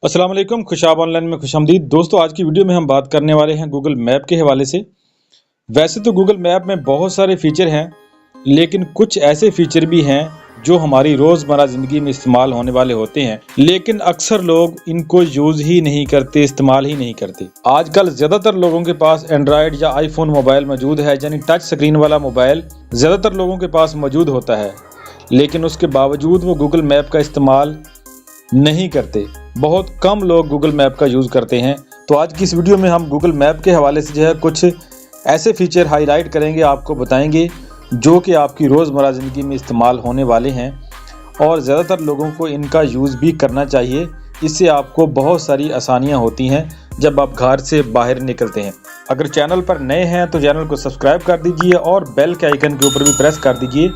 अस्सलाम वालेकुम, खुशाब ऑनलाइन में खुशामदीद। दोस्तों, आज की वीडियो में हम बात करने वाले हैं गूगल मैप के हवाले से। वैसे तो गूगल मैप में बहुत सारे फीचर हैं, लेकिन कुछ ऐसे फीचर भी हैं जो हमारी रोज़मर्रा ज़िंदगी में इस्तेमाल होने वाले होते हैं, लेकिन अक्सर लोग इनको यूज़ ही नहीं करते, इस्तेमाल ही नहीं करते। आजकल ज़्यादातर लोगों के पास एंड्रॉयड या आईफोन मोबाइल मौजूद है, यानी टच स्क्रीन वाला मोबाइल ज़्यादातर लोगों के पास मौजूद होता है, लेकिन उसके बावजूद वो गूगल मैप का इस्तेमाल नहीं करते। बहुत कम लोग गूगल मैप का यूज़ करते हैं। तो आज की इस वीडियो में हम गूगल मैप के हवाले से जो है कुछ ऐसे फीचर हाईलाइट करेंगे, आपको बताएंगे जो कि आपकी रोज़मर्रा ज़िंदगी में इस्तेमाल होने वाले हैं और ज़्यादातर लोगों को इनका यूज़ भी करना चाहिए। इससे आपको बहुत सारी आसानियां होती हैं जब आप घर से बाहर निकलते हैं। अगर चैनल पर नए हैं तो चैनल को सब्सक्राइब कर दीजिए और बेल के आइकन के ऊपर भी प्रेस कर दीजिए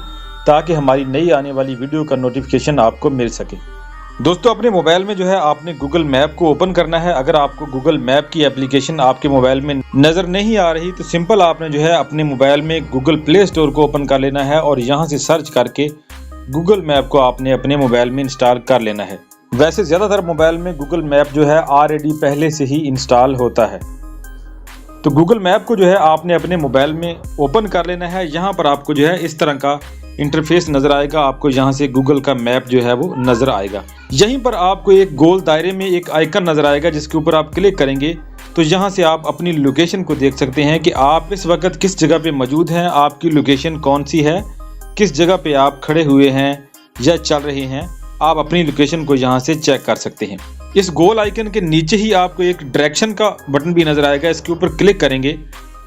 ताकि हमारी नई आने वाली वीडियो का नोटिफिकेशन आपको मिल सके। दोस्तों, अपने मोबाइल में जो है आपने गूगल मैप को ओपन करना है। अगर आपको गूगल मैप की एप्लीकेशन आपके मोबाइल में नज़र नहीं आ रही तो सिंपल आपने जो है अपने मोबाइल में गूगल प्ले स्टोर को ओपन कर लेना है और यहाँ से सर्च करके गूगल मैप को आपने अपने मोबाइल में इंस्टॉल कर लेना है। वैसे ज़्यादातर मोबाइल में गूगल मैप जो है ऑलरेडी पहले से ही इंस्टॉल होता है। तो गूगल मैप को जो है आपने अपने मोबाइल में ओपन कर लेना है। यहाँ पर आपको जो है इस तरह का इंटरफेस नज़र आएगा। आपको यहाँ से गूगल का मैप जो है वो नज़र आएगा। यहीं पर आपको एक गोल दायरे में एक आइकन नज़र आएगा जिसके ऊपर आप क्लिक करेंगे तो यहाँ से आप अपनी लोकेशन को देख सकते हैं कि आप इस वक्त किस जगह पे मौजूद हैं, आपकी लोकेशन कौन सी है, किस जगह पे आप खड़े हुए हैं या चल रहे हैं। आप अपनी लोकेशन को यहाँ से चेक कर सकते हैं। इस गोल आइकन के नीचे ही आपको एक डायरेक्शन का बटन भी नज़र आएगा। इसके ऊपर क्लिक करेंगे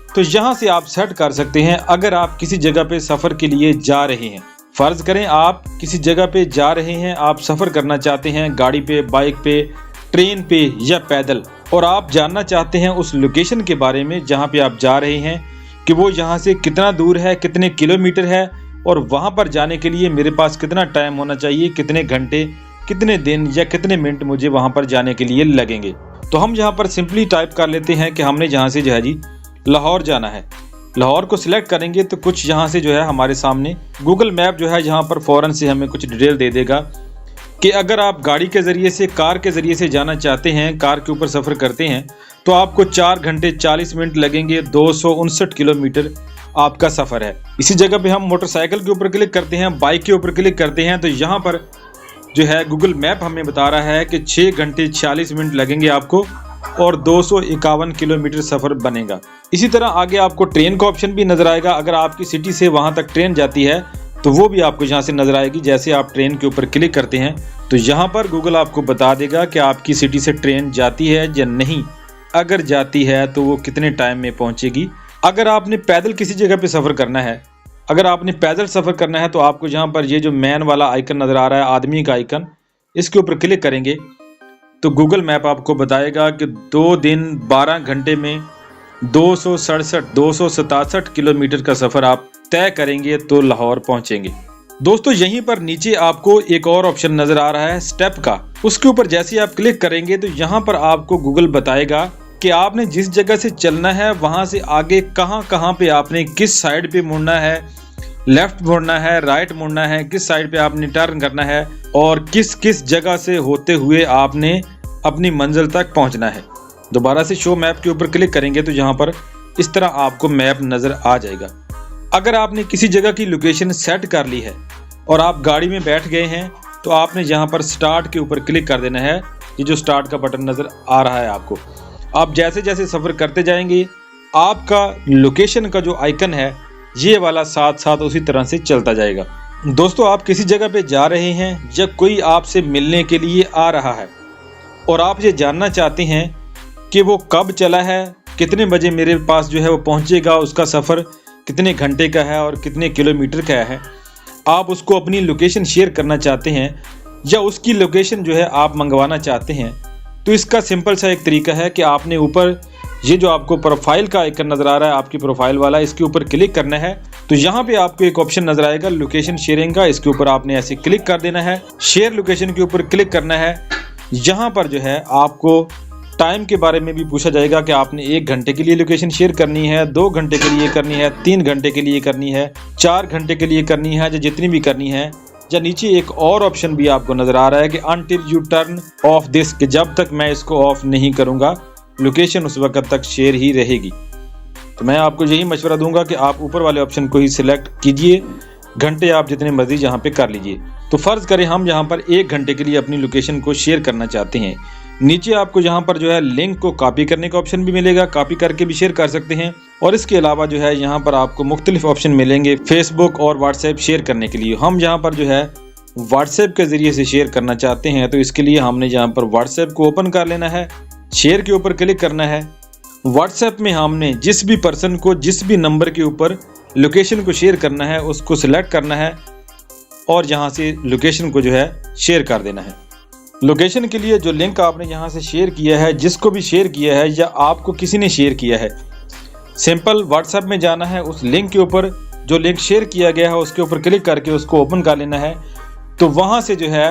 तो यहाँ से आप सेट कर सकते हैं अगर आप किसी जगह पे सफ़र के लिए जा रहे हैं। फ़र्ज़ करें आप किसी जगह पे जा रहे हैं, आप सफ़र करना चाहते हैं गाड़ी पे, बाइक पे, ट्रेन पे या पैदल, और आप जानना चाहते हैं उस लोकेशन के बारे में जहाँ पे आप जा रहे हैं कि वो यहाँ से कितना दूर है, कितने किलोमीटर है और वहाँ पर जाने के लिए मेरे पास कितना टाइम होना चाहिए, कितने घंटे, कितने दिन या कितने मिनट मुझे वहाँ पर जाने के लिए लगेंगे। तो हम यहाँ पर सिंपली टाइप कर लेते हैं कि हमने जहाँ से जो है जी लाहौर जाना है। लाहौर को सिलेक्ट करेंगे तो कुछ यहाँ से जो है हमारे सामने गूगल मैप जो है यहाँ पर फ़ौरन से हमें कुछ डिटेल दे देगा कि अगर आप गाड़ी के ज़रिए से, कार के ज़रिए से जाना चाहते हैं, कार के ऊपर सफ़र करते हैं तो आपको 4 घंटे 40 मिनट लगेंगे। 259 किलोमीटर आपका सफ़र है। इसी जगह पे हम मोटरसाइकिल के ऊपर क्लिक करते हैं, बाइक के ऊपर क्लिक करते हैं तो यहाँ पर जो है गूगल मैप हमें बता रहा है कि 6 घंटे 46 मिनट लगेंगे आपको और 251 किलोमीटर सफ़र बनेगा। इसी तरह आगे आपको ट्रेन का ऑप्शन भी नज़र आएगा। अगर आपकी सिटी से वहाँ तक ट्रेन जाती है तो वो भी आपको यहाँ से नज़र आएगी। जैसे आप ट्रेन के ऊपर क्लिक करते हैं तो यहाँ पर गूगल आपको बता देगा कि आपकी सिटी से ट्रेन जाती है या नहीं। अगर जाती है तो वो कितने टाइम में पहुँचेगी। अगर आपने पैदल किसी जगह पर सफ़र करना है, अगर आपने पैदल सफ़र करना है तो आपको यहाँ पर ये जो मैन वाला आइकन नज़र आ रहा है, आदमी का आइकन, इसके ऊपर क्लिक करेंगे तो गूगल मैप आपको बताएगा कि 2 दिन 12 घंटे में 267 किलोमीटर का सफ़र आप तय करेंगे तो लाहौर पहुंचेंगे। दोस्तों, यहीं पर नीचे आपको एक और ऑप्शन नज़र आ रहा है स्टेप का। उसके ऊपर जैसे आप क्लिक करेंगे तो यहाँ पर आपको गूगल बताएगा कि आपने जिस जगह से चलना है वहाँ से आगे कहाँ पे आपने किस साइड पे मुड़ना है, लेफ्ट मुड़ना है, राइट मुड़ना है, किस साइड पे आपने टर्न करना है और किस किस जगह से होते हुए आपने अपनी मंजिल तक पहुंचना है। दोबारा से शो मैप के ऊपर क्लिक करेंगे तो यहाँ पर इस तरह आपको मैप नज़र आ जाएगा। अगर आपने किसी जगह की लोकेशन सेट कर ली है और आप गाड़ी में बैठ गए हैं तो आपने यहाँ पर स्टार्ट के ऊपर क्लिक कर देना है। ये जो स्टार्ट का बटन नज़र आ रहा है आपको, आप जैसे जैसे सफ़र करते जाएंगे आपका लोकेशन का जो आइकन है ये वाला साथ साथ उसी तरह से चलता जाएगा। दोस्तों, आप किसी जगह पे जा रहे हैं या कोई आपसे मिलने के लिए आ रहा है और आप ये जानना चाहते हैं कि वो कब चला है, कितने बजे मेरे पास जो है वो पहुंचेगा, उसका सफ़र कितने घंटे का है और कितने किलोमीटर का है, आप उसको अपनी लोकेशन शेयर करना चाहते हैं या उसकी लोकेशन जो है आप मंगवाना चाहते हैं तो इसका सिंपल सा एक तरीका है कि आपने ऊपर ये जो आपको प्रोफाइल का आइकन नज़र आ रहा है, आपकी प्रोफाइल वाला, इसके ऊपर क्लिक करना है तो यहाँ पे आपको एक ऑप्शन नज़र आएगा लोकेशन शेयरिंग का। इसके ऊपर आपने ऐसे क्लिक कर देना है, शेयर लोकेशन के ऊपर क्लिक करना है। यहाँ पर जो है आपको टाइम के बारे में भी पूछा जाएगा कि आपने 1 घंटे के लिए लोकेशन शेयर करनी है, 2 घंटे के लिए करनी है, 3 घंटे के लिए करनी है, 4 घंटे के लिए करनी है, जो जितनी भी करनी है या नीचे एक और ऑप्शन भी आपको नजर आ रहा है कि until U turn off this, कि जब तक मैं इसको ऑफ नहीं करूंगा लोकेशन उस वक्त तक शेयर ही रहेगी। तो मैं आपको यही मशवरा दूंगा कि आप ऊपर वाले ऑप्शन को ही सिलेक्ट कीजिए, घंटे आप जितने मर्जी यहाँ पे कर लीजिए। तो फर्ज करें हम यहाँ पर 1 घंटे के लिए अपनी लोकेशन को शेयर करना चाहते हैं, नीचे आपको यहाँ पर जो है लिंक को कॉपी करने का ऑप्शन भी मिलेगा, कॉपी करके भी शेयर कर सकते हैं। और इसके अलावा जो है यहाँ पर आपको मुख्तलिफ ऑप्शन मिलेंगे फेसबुक और व्हाट्सएप शेयर करने के लिए। हम यहाँ पर जो है व्हाट्सएप के जरिए से शेयर करना चाहते हैं, तो इसके लिए हमने यहाँ पर व्हाट्सएप को ओपन कर लेना है, शेयर के ऊपर क्लिक करना है। व्हाट्सएप में हमने जिस भी पर्सन को जिस भी नंबर के ऊपर लोकेशन को शेयर करना है उसको सिलेक्ट करना है और यहाँ से लोकेशन को जो है शेयर कर देना है। लोकेशन के लिए जो लिंक आपने यहाँ से शेयर किया है, जिसको भी शेयर किया है या आपको किसी ने शेयर किया है, सिंपल व्हाट्सएप में जाना है, उस लिंक के ऊपर जो लिंक शेयर किया गया है उसके ऊपर क्लिक करके उसको ओपन कर लेना है। तो वहाँ से जो है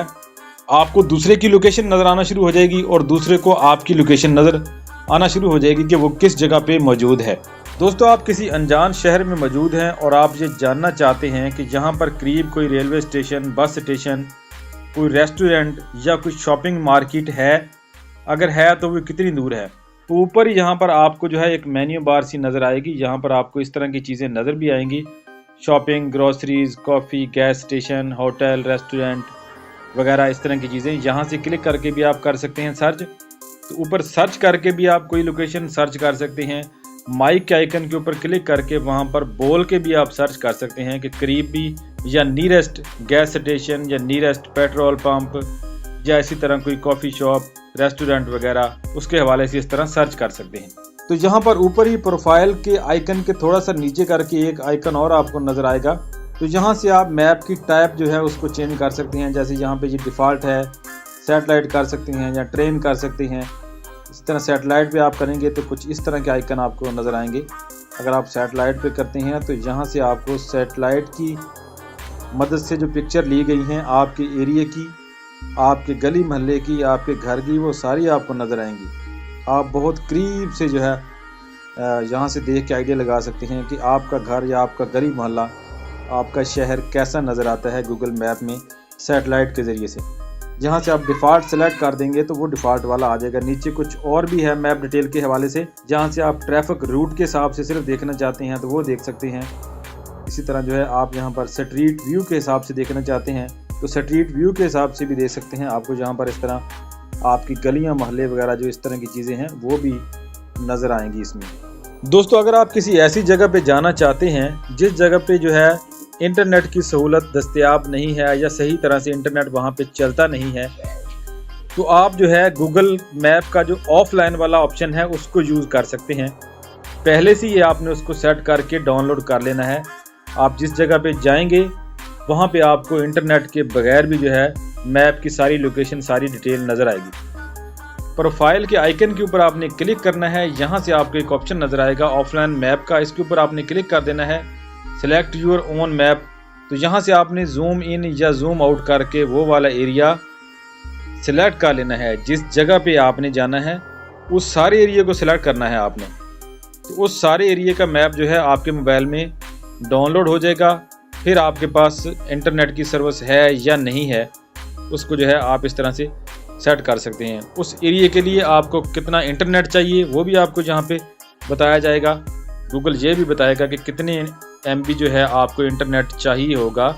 आपको दूसरे की लोकेशन नज़र आना शुरू हो जाएगी और दूसरे को आपकी लोकेशन नज़र आना शुरू हो जाएगी कि वो किस जगह पे मौजूद है। दोस्तों, आप किसी अनजान शहर में मौजूद हैं और आप ये जानना चाहते हैं कि यहाँ पर करीब कोई रेलवे स्टेशन, बस स्टेशन, कोई रेस्टोरेंट या कोई शॉपिंग मार्केट है, अगर है तो वो कितनी दूर है। तो ऊपर ही यहाँ पर आपको जो है एक मेन्यू बार सी नज़र आएगी, यहाँ पर आपको इस तरह की चीज़ें नज़र भी आएंगी, shopping, groceries, coffee, gas station, hotel, restaurant वगैरह इस तरह की चीज़ें। यहाँ से क्लिक करके भी आप कर सकते हैं सर्च। तो ऊपर सर्च करके भी आप कोई लोकेशन सर्च कर सकते हैं। माइक के आइकन के ऊपर क्लिक करके वहाँ पर बोल के भी आप सर्च कर सकते हैं कि करीबी या नीरेस्ट गैस स्टेशन या नीरेस्ट पेट्रोल पंप या इसी तरह कोई कॉफ़ी शॉप, रेस्टोरेंट वगैरह, उसके हवाले से इस तरह सर्च कर सकते हैं। तो यहाँ पर ऊपर ही प्रोफाइल के आइकन के थोड़ा सा नीचे करके एक आइकन और आपको नज़र आएगा। तो यहाँ से आप मैप की टाइप जो है उसको चेंज कर सकते हैं। जैसे यहाँ पे ये डिफ़ॉल्ट है, सैटेलाइट कर सकते हैं या ट्रेन कर सकते हैं। इस तरह सैटेलाइट पे आप करेंगे तो कुछ इस तरह के आइकन आपको नज़र आएंगे। अगर आप सैटेलाइट पे करते हैं तो यहाँ से आपको सैटेलाइट की मदद से जो पिक्चर ली गई हैं आपके एरिया की, आपके गली मोहल्ले की, आपके घर की, वो सारी आपको नज़र आएंगी। आप बहुत करीब से जो है यहाँ से देख के आइडिया लगा सकते हैं कि आपका घर या आपका गली मोहल्ला, आपका शहर कैसा नज़र आता है गूगल मैप में सैटेलाइट के ज़रिए से। जहाँ से आप डिफ़ॉल्ट सेलेक्ट कर देंगे तो वो डिफ़ॉल्ट वाला आ जाएगा। नीचे कुछ और भी है मैप डिटेल के हवाले से, जहाँ से आप ट्रैफिक रूट के हिसाब से सिर्फ देखना चाहते हैं तो वो देख सकते हैं। इसी तरह जो है आप यहाँ पर स्ट्रीट व्यू के हिसाब से देखना चाहते हैं तो स्ट्रीट व्यू के हिसाब से भी देख सकते हैं। आपको जहाँ पर इस तरह आपकी गलियाँ, मोहल्ले वगैरह जो इस तरह की चीज़ें हैं वो भी नज़र आएंगी इसमें। दोस्तों, अगर आप किसी ऐसी जगह पे जाना चाहते हैं जिस जगह पे जो है इंटरनेट की सहूलत दस्तयाब नहीं है या सही तरह से इंटरनेट वहाँ पे चलता नहीं है, तो आप जो है गूगल मैप का जो ऑफलाइन वाला ऑप्शन है उसको यूज़ कर सकते हैं। पहले से ही आपने उसको सेट करके डाउनलोड कर लेना है। आप जिस जगह पे जाएंगे वहाँ पे आपको इंटरनेट के बगैर भी जो है मैप की सारी लोकेशन, सारी डिटेल नज़र आएगी। प्रोफाइल के आइकन के ऊपर आपने क्लिक करना है। यहाँ से आपको एक ऑप्शन नज़र आएगा ऑफलाइन मैप का, इसके ऊपर आपने क्लिक कर देना है, सिलेक्ट योर ओन मैप। तो यहाँ से आपने जूम इन या जूम आउट करके वो वाला एरिया सिलेक्ट कर लेना है। जिस जगह पे आपने जाना है उस सारे एरिया को सिलेक्ट करना है आपने। तो उस सारे एरिया का मैप जो है आपके मोबाइल में डाउनलोड हो जाएगा। फिर आपके पास इंटरनेट की सर्विस है या नहीं है उसको जो है आप इस तरह से सेट कर सकते हैं। उस एरिया के लिए आपको कितना इंटरनेट चाहिए वो भी आपको यहाँ पे बताया जाएगा। गूगल ये भी बताएगा कि कितने MB जो है आपको इंटरनेट चाहिए होगा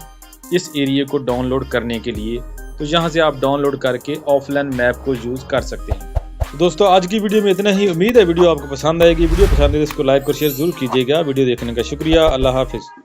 इस एरिया को डाउनलोड करने के लिए। तो यहाँ से आप डाउनलोड करके ऑफलाइन मैप को यूज़ कर सकते हैं। दोस्तों, आज की वीडियो में इतना ही। उम्मीद है वीडियो आपको पसंद आएगी। वीडियो पसंद है तो इसको लाइक और शेयर जरूर कीजिएगा। वीडियो देखने का शुक्रिया। अल्लाह हाफिज़।